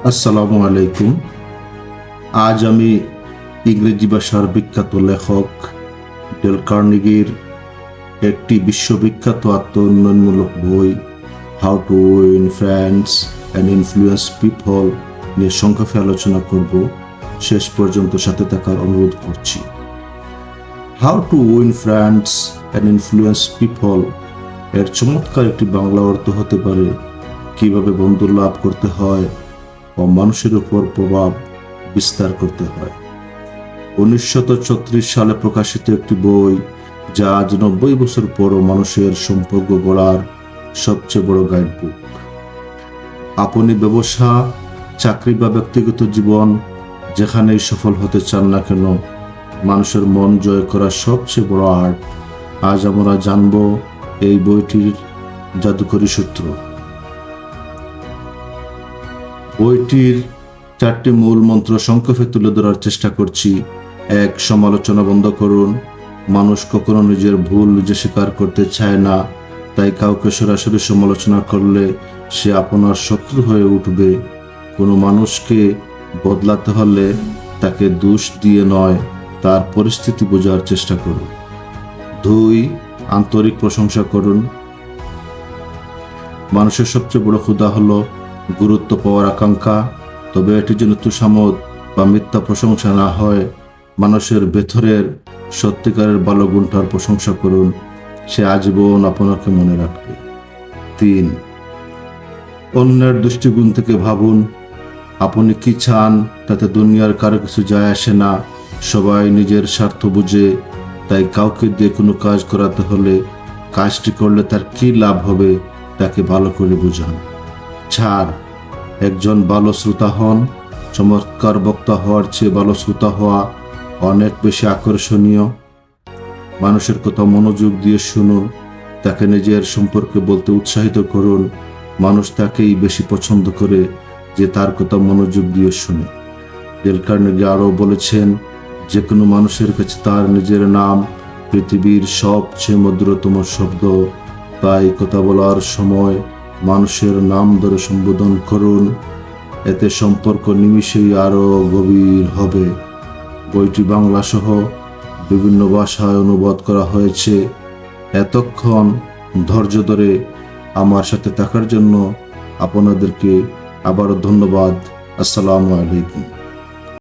আসসালামু আলাইকুম। আজ আমি ইংরেজি ভাষার বিখ্যাত লেখক ডেল কার্নেগির একটি বিশ্ববিখ্যাত আত্ম উন্নয়নমূলক বই how to win friends and influence people নিয়ে সংক্ষেপে আলোচনা করব। শেষ পর্যন্ত সাথে থাকার অনুরোধ করছি। How to win friends and influence people এর চমৎকার একটি বাংলা অর্থ হতে পারে কিভাবে বন্ধু লাভ করতে হয় ও মানুষের উপর প্রভাব বিস্তার করতে হয়। 1936 সালে প্রকাশিত একটি বই, যা আজ 90 বছর পরও মানুষের সম্পর্ক গড়ার সবচেয়ে বড় গাইডবুক। আপনি ব্যবসা, চাকরি বা ব্যক্তিগত জীবন যেখানেই সফল হতে চান না কেন, মানুষের মন জয় করার সবচেয়ে বড় আর্ট আজ আমরা জানব এই বইটির জাদুকরী সূত্র। বইটির 4টি মূল মন্ত্র সংক্ষেপে তুলে ধরার চেষ্টা করছি। 1. সমালোচনা বন্ধ করুন। মানুষ কখনো নিজের ভুল নিজে স্বীকার করতে চায় না, তাই কাউকে সরাসরি সমালোচনা করলে সে আপনার শত্রু হয়ে উঠবে। কোনো মানুষকে বদলাতে হলে তাকে দোষ দিয়ে নয়, তার পরিস্থিতি বোঝার চেষ্টা করুন। 2. আন্তরিক প্রশংসা করুন। মানুষের সবচেয়ে বড় ক্ষুধা হলো গুরুত্ব পাওয়ার আকাঙ্ক্ষা, তবে এটি যেন তুষামোদ বা মিথ্যা প্রশংসা না হয়। মানুষের ভেতরের সত্যিকারের ভালো গুণটার প্রশংসা করুন, সে আজীবন আপনাকে মনে রাখবে। 3. অন্যের দৃষ্টিকোণ থেকে ভাবুন। আপনি কি চান তাতে দুনিয়ার কারো কিছু যায় আসে না। সবাই নিজের স্বার্থ বুঝে, তাই কাউকে দিয়ে কোনো কাজ করাতে হলে কাজটি করলে তার কি লাভ হবে তাকে ভালো করে বুঝান। 4. একজন ভালো শ্রোতা হন। চমৎকার বক্তা হওয়ার চেয়ে ভালো শ্রোতা হওয়া অনেক বেশি আকর্ষণীয়। মানুষের কথা মনোযোগ দিয়ে শুনুন, তাকে নিজের সম্পর্কে বলতে উৎসাহিত করুন। মানুষ তাকেই বেশি পছন্দ করে যে তার কথা মনোযোগ দিয়ে শুনে। ডেল কার্নেগি আরও বলেছেন, যে কোনো মানুষের কাছে তার নিজের নাম পৃথিবীর সবচেয়ে মধুরতম শব্দ, তাই কথা বলার সময় মানুষের নাম ধরে সম্বোধন করুন, এতে সম্পর্ক নিমিষেই আরও গভীর হবে। বইটি বাংলা সহ বিভিন্ন ভাষায় অনুবাদ করা হয়েছে। এতক্ষণ ধৈর্য ধরে আমার সাথে থাকার জন্য আপনাদেরকে আবারও ধন্যবাদ। আসসালামু আলাইকুম।